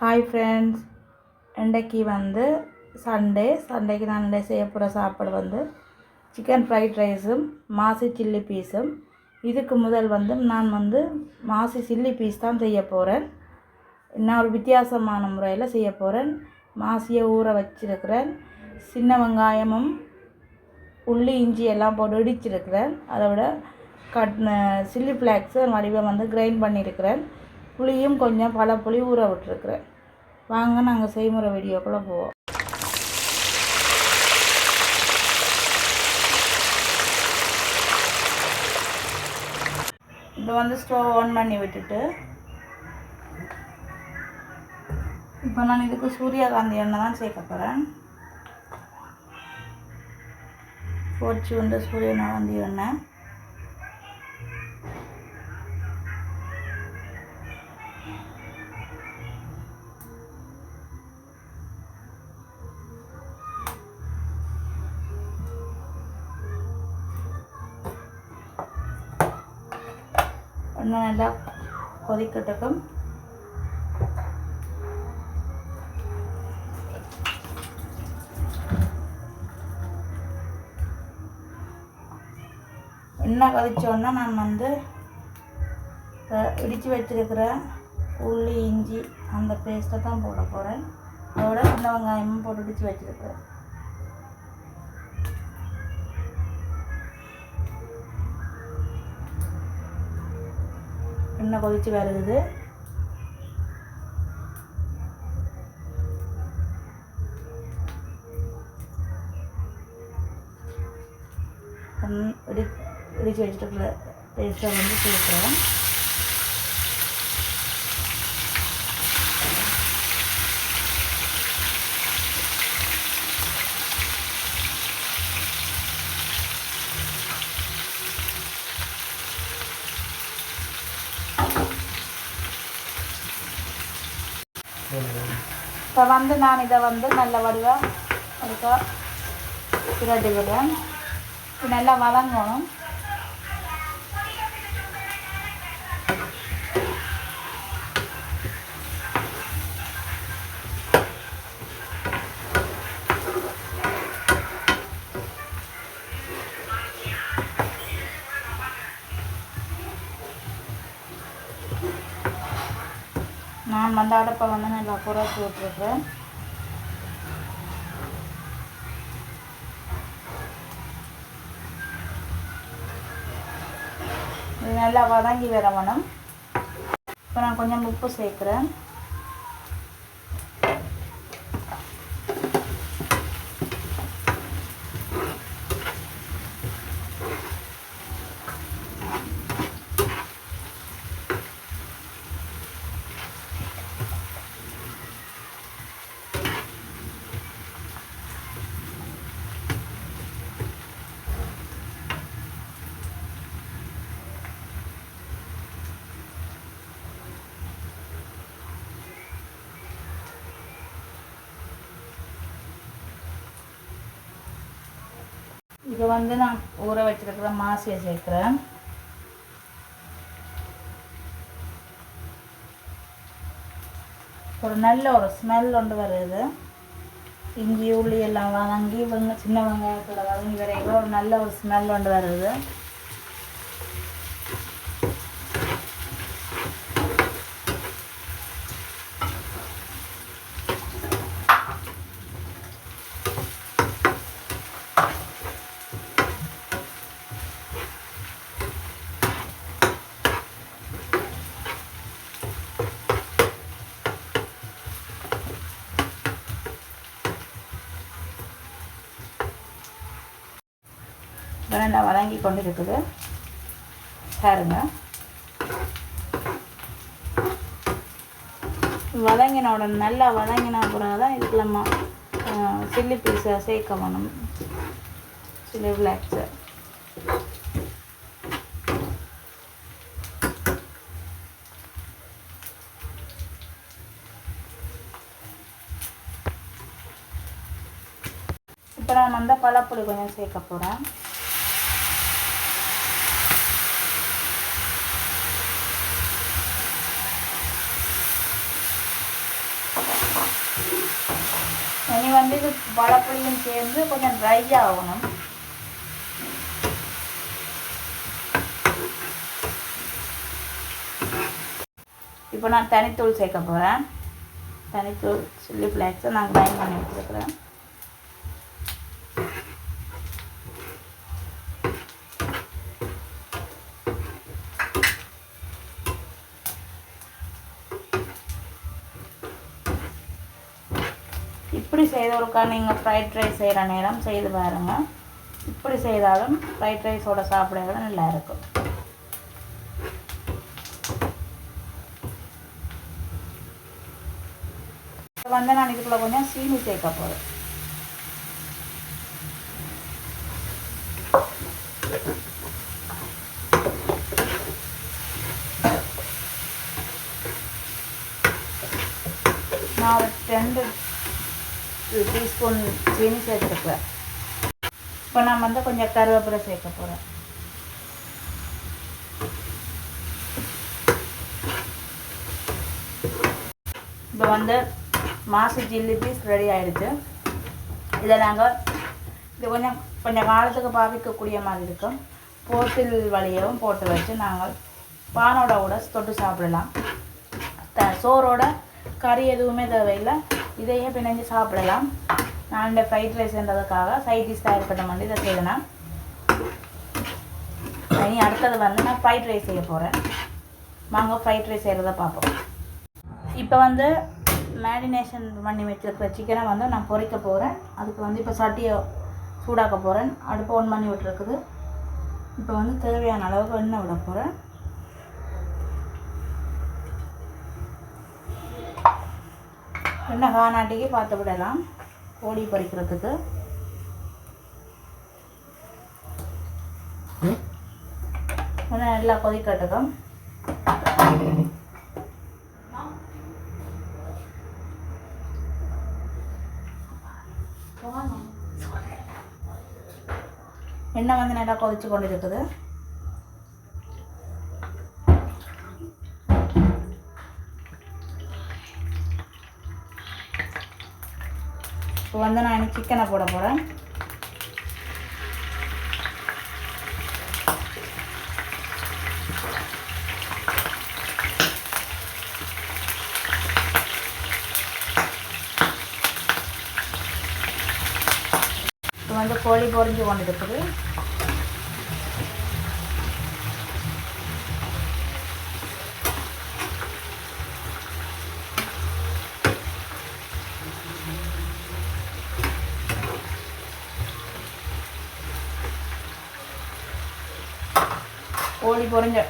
Hi friends, இன்றைக்கி வந்து சண்டேக்கு நான் இன்றைக்கு செய்ய போகிற சாப்பாடு வந்து சிக்கன் ஃப்ரைட் ரைஸும் மாசி சில்லி பீஸும். இதுக்கு முதல் வந்து நான் வந்து மாசி சில்லி பீஸ் தான் செய்ய போகிறேன். நான் ஒரு வித்தியாசமான முறையில் செய்ய போகிறேன். மாசியை ஊற வச்சிருக்கிறேன். சின்ன வெங்காயமும் உள்ளி இஞ்சி எல்லாம் போட்டு இடிச்சிருக்கிறேன். அதோட சில்லி ஃப்ளேக்ஸு வடிவம் வந்து கிரைண்ட் பண்ணியிருக்கிறேன். புளியும் கொஞ்சம் பல புளி ஊற விட்டுருக்குறேன். வாங்க நாங்கள் செய்முறை வீடியோக்குள்ளே போவோம். இப்போ வந்து ஸ்டவ் ஆன் பண்ணி விட்டுட்டு இப்போ நான் இதுக்கு சூரியகாந்தி எண்ணெய் தான் சேர்க்க போகிறேன். போச்சு வந்து சூரியகாந்தி எண்ணெய். இன்னும் நல்லா கொதிக்கட்டுக்கும். எண்ணெய் கொதிச்சோன்னா நான் வந்து இடித்து வச்சிருக்கிற உள்ளி இஞ்சி அந்த பேஸ்ட்டை தான் போட போகிறேன். அதோட சின்ன வெங்காயமும் போட்டு இடித்து வச்சிருக்கிறேன். எண்ணெய் கொதித்து வருது. இடித்து வச்சுட்டு பேஸ்ட்டை வந்து சேர்க்குறேன். இப்போ வந்து நான் இதை வந்து நல்ல வடிவாக அதுக்காக பிரட்டி விடுவேன். நல்லா வதங்கணும். நான் வந்து அடுப்பை வந்து நல்லா குறைச்சி விட்டுருக்கேன். இது நல்லா வதங்கி வரணும். இப்போ நான் கொஞ்சம் உப்பு சேர்க்குறேன். இப்போ வந்து நான் ஊற வச்சிருக்கிற மாசியை சேர்க்குறேன். ஒரு நல்ல ஒரு ஸ்மெல் ஒன்று வருது. இஞ்சி உள்ளி எல்லாம் வதங்கி சின்ன வெங்காயத்தோட வதங்கி வரைக்கும் ஒரு நல்ல ஒரு ஸ்மெல் ஒன்று வருது. நல்லா வதங்கி கொண்டு இருக்குது பாருங்க. வதங்கின உடனே நல்லா வதங்கின பிறகு தான் இதுக்கு நம்ம சில்லி பீஸை சேர்க்க வேணும். சில்லி ஃப்ளேக்ஸை இப்போ நான் வந்து பழப்புளி கொஞ்சம் சேர்க்க போகிறேன். இனி வந்து இது பழப்புளியும் சேர்ந்து கொஞ்சம் ட்ரை ஆகணும். இப்போ நான் தனித்தூள் சேர்க்க போகிறேன். தனித்தூள் சில்லி ஃப்ளேக்ஸை நான் கிரைண்ட் பண்ணி வச்சுருக்கிறேன். இப்படி செய்தவருக்கா நீங்கள் ஃப்ரைட் ரைஸ் செய்கிற நேரம் செய்து பாருங்கள். இப்படி செய்தாலும் ஃப்ரைட் ரைஸோட சாப்பிட நல்லா இருக்கும். வந்து நான் இதுக்குள்ள கொஞ்சம் சீனி சேர்க்க போகிறேன். நான் ஒரு 2 டீஸ்பூன் சீனி சேர்த்துருக்குறேன். இப்போ நான் வந்து கொஞ்சம் கருவேப்பிலை சேர்க்க போகிறேன். இப்போ வந்து மாசி சில்லி பீஸ் ரெடி ஆகிடுச்சு. இதை நாங்கள் இது கொஞ்சம் காலத்துக்கு பாவிக்கக்கூடிய மாதிரி இருக்கும். போட்டில் வழியவும் போட்டு வச்சு நாங்கள் பானோட கூட தொட்டு சாப்பிடலாம். சோறோட கறி எதுவுமே தேவையில்லை, இதையே பிணைஞ்சு சாப்பிடலாம். நான் இந்த ஃப்ரைட் ரைஸ்ன்றதுக்காக சைட் டிஷ் தயாரிப்பட்ட மாதிரி இதை செய்யணும். இனி அடுத்தது வந்து நான் ஃப்ரைட் ரைஸ் செய்ய போகிறேன். வாங்க ஃப்ரைட் ரைஸ் செய்கிறத பார்ப்போம். இப்போ வந்து மேரினேஷன் பண்ணி வச்சுருக்கிற சிக்கனை வந்து நான் பொரிக்க போகிறேன். அதுக்கு வந்து இப்போ சட்டியை சூடாக்க போகிறேன். அடுப்பு ஆன் பண்ணி விட்டுருக்குது. இப்போ வந்து தேவையான அளவுக்கு எண்ணெய் விட போகிறேன். எண்ணெய் காணாட்டிக்கு பார்த்து விடலாம் கோழி பொரிக்கிறதுக்கு. நல்லா கொதிக்கட்டுக்கும். எண்ணெய் வந்து நல்லா கொதிச்சு கொண்டு இருக்குது. இப்போ வந்து நான் சிக்கனை போட போகிறேன். இப்போ வந்து கோழி பொரிஞ்சு கொண்டு இருக்குது.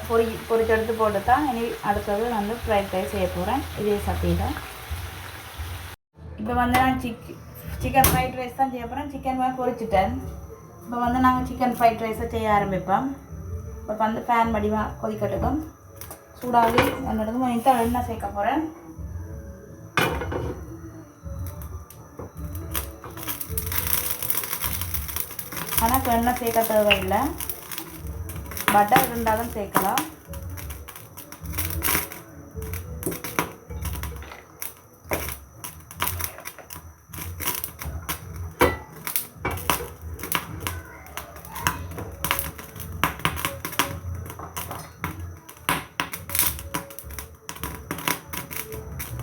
கோழி பொரிச்செடுத்து போட்டு தான் இனி அடுத்தது வந்து ஃப்ரைட் ரைஸ் செய்ய போகிறேன் இதே சட்டியில். இப்போ வந்து நான் சிக்கன் ஃப்ரைட் ரைஸ் தான் செய்ய போகிறேன். சிக்கன் பொரிச்சிட்டேன். இப்போ வந்து நாங்கள் சிக்கன் ஃப்ரைட் ரைஸை செய்ய ஆரம்பிப்போம். இப்போ வந்து ஃபேன் வடிவாக கொதிக்கட்டுக்கும். சூடாகி என்னோடது இந்த எண்ணெய் சேர்க்க போகிறேன். ஆனால் எண்ணெய் சேர்க்க தேவையில்லை, பட்டர் இருந்தாலும் சேர்க்கலாம்.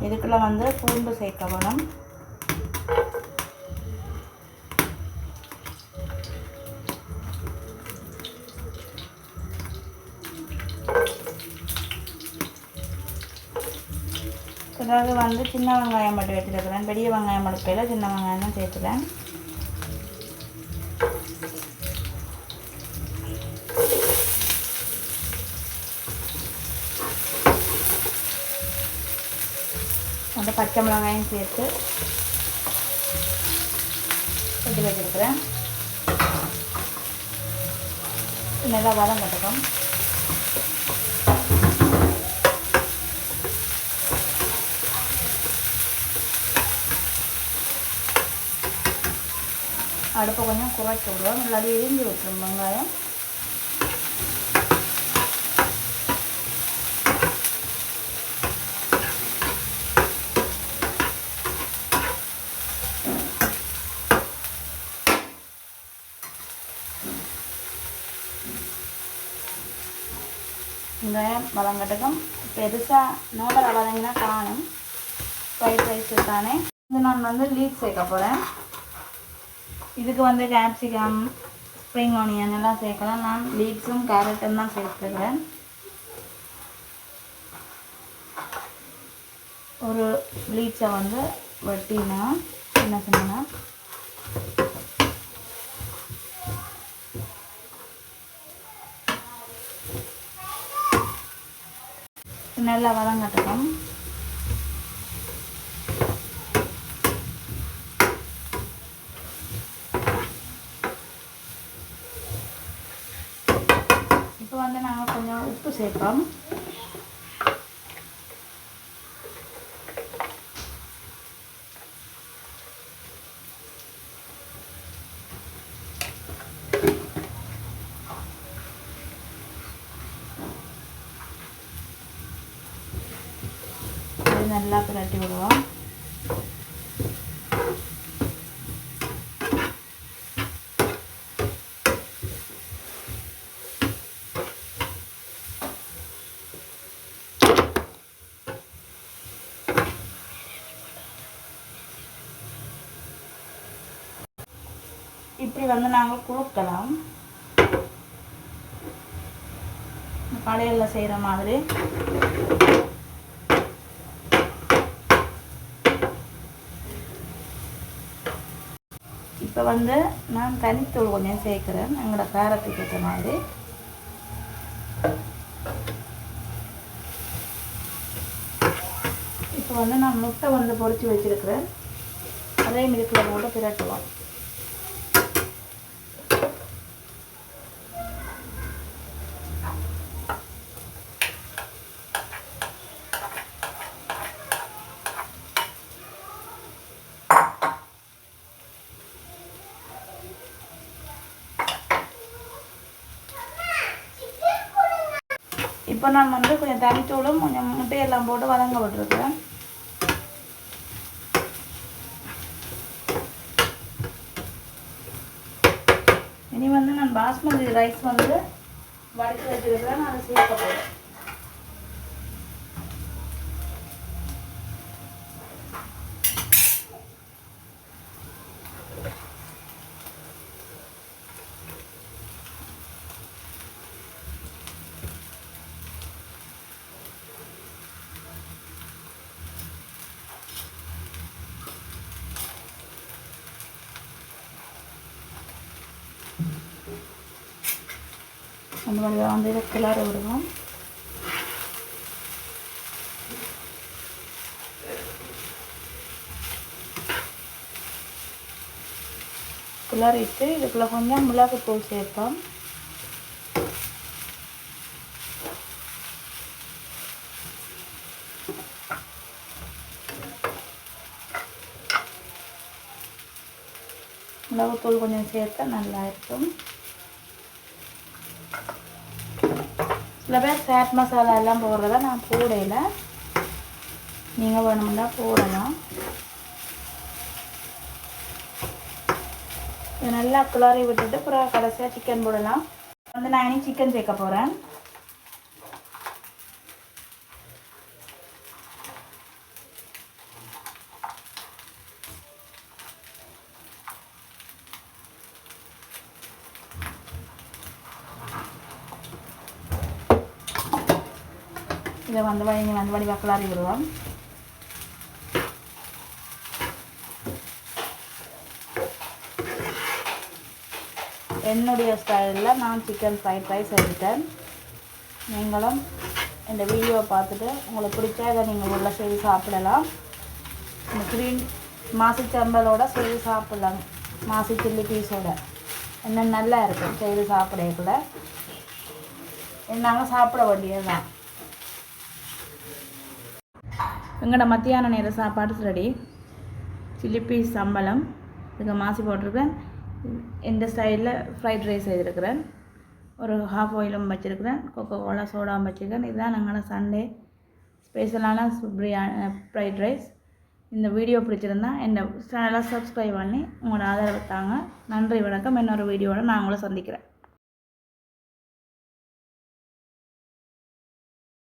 இதுக்குள்ள வந்து பூண்டு சேர்க்க வேணும். பிறகு வந்து சின்ன வெங்காயம் மட்டும் வச்சுருக்கிறேன். பெரிய வெங்காயம் மடுக்கையில் சின்ன வெங்காயம் தான் சேர்த்துக்கிறேன். அந்த பச்சை மிளகாயும் சேர்த்து வெட்டி வச்சுருக்கிறேன். நல்லா வதம் கட்டுக்கும். அடுப்பை கொஞ்சம் குறைச்சி விடுவோம், இல்லாட்டி எரிஞ்சு விட்டுரும் வெங்காயம். வெங்காயம் வதங்கட்டுக்கும். பெருசாக நோம்பலாக வதங்கினா காணும். ஃப்ரைட் ரைஸ் தானே. இது நான் வந்து லீக் சேர்க்க போகிறேன். இதுக்கு வந்து கேப்சிகம், ஸ்ப்ரிங் ஆனியன் எல்லாம் சேர்க்கலாம். நான் லீக்ஸும் கேரட்டும் தான் சேர்த்துக்கிறேன். ஒரு லீக்ஸை வந்து வெட்டினா என்ன சொன்னா நல்லா வதங்கட்டும். இப்போ வந்து நாங்கள் கொஞ்சம் உப்பு சேர்ப்போம். நல்லா பிரட்டி விடுவோம். இப்படி வந்து நாங்கள் குழுக்கலாம். கடையில் செய்கிற மாதிரி. இப்போ வந்து நான் தனித்தூள் கொஞ்சம் சேர்க்குறேன், எங்களோட காரத்துக்கு ஏற்ற மாதிரி. இப்போ வந்து நான் முட்டை வந்து பொரிச்சு வச்சுருக்கிறேன், அதே மிளகில் போட்டு பிரட்டுவோம். இப்போ நான் வந்து கொஞ்சம் தனித்தூளும் கொஞ்சம் முட்டையெல்லாம் போட்டு வதங்க விட்டுருக்கேன். இனி வந்து நான் பாஸ்மதி ரைஸ் வந்து வடித்து வச்சுருக்கிறேன், அதை சேர்க்க போகிறேன். அந்த மாதிரி வந்து இதை கிளற விடுவோம். கிளறிட்டு இதுக்குள்ள கொஞ்சம் மிளகுத்தூள் சேர்ப்போம். மிளகுத்தூள் கொஞ்சம் சேர்த்தா நல்லா இருக்கும். சில பேர் சாட் மசாலா எல்லாம் போடுறத நான் போடையில, நீங்கள் வேணும்னா போடலாம். இதை நல்லா கிளறி விட்டுட்டு அப்புறம் கடைசியாக சிக்கன் போடலாம். வந்து நான் இனி சிக்கன் சேர்க்க போகிறேன். இதை வந்து வடிவாக கிளறி விடுவோம். என்னுடைய ஸ்டைலில் நான் சிக்கன் ஃப்ரைட் ரைஸ் எடுத்தேன். நீங்களும் இந்த வீடியோவை பார்த்துட்டு உங்களுக்கு பிடிச்சா இதை நீங்கள் உள்ள செய்து சாப்பிடலாம். இந்த க்ரீன் மாசி சம்பலோட செய்து சாப்பிடலாம், மாசி சில்லி பீஸோட. என்ன நல்லா இருக்கும் செய்து சாப்பிடக்குள்ள. நாங்கள் சாப்பிட வேண்டியது தான். எங்களோட மத்தியான நேர சாப்பாடு ரெடி. சில்லி பீஸ் சம்பளம் இதுக்கு மாசி போட்டிருக்கேன். இந்த ஸ்டைலில் ஃப்ரைட் ரைஸ் செய்திருக்கிறேன். ஒரு ஹாஃப் ஆயிலும் வச்சுருக்கிறேன், கொக்கோ கோலா சோடாவும் வச்சுருக்கேன். இதுதான் எங்களோட சண்டே ஸ்பெஷலான ஃப்ரைட் ரைஸ். இந்த வீடியோ பிடிச்சிருந்தா இந்த சேனலை சப்ஸ்கிரைப் பண்ணி உங்களோட ஆதரவு தாங்க. நன்றி, வணக்கம். இன்னொரு வீடியோவில் நான் உங்களை சந்திக்கிறேன்.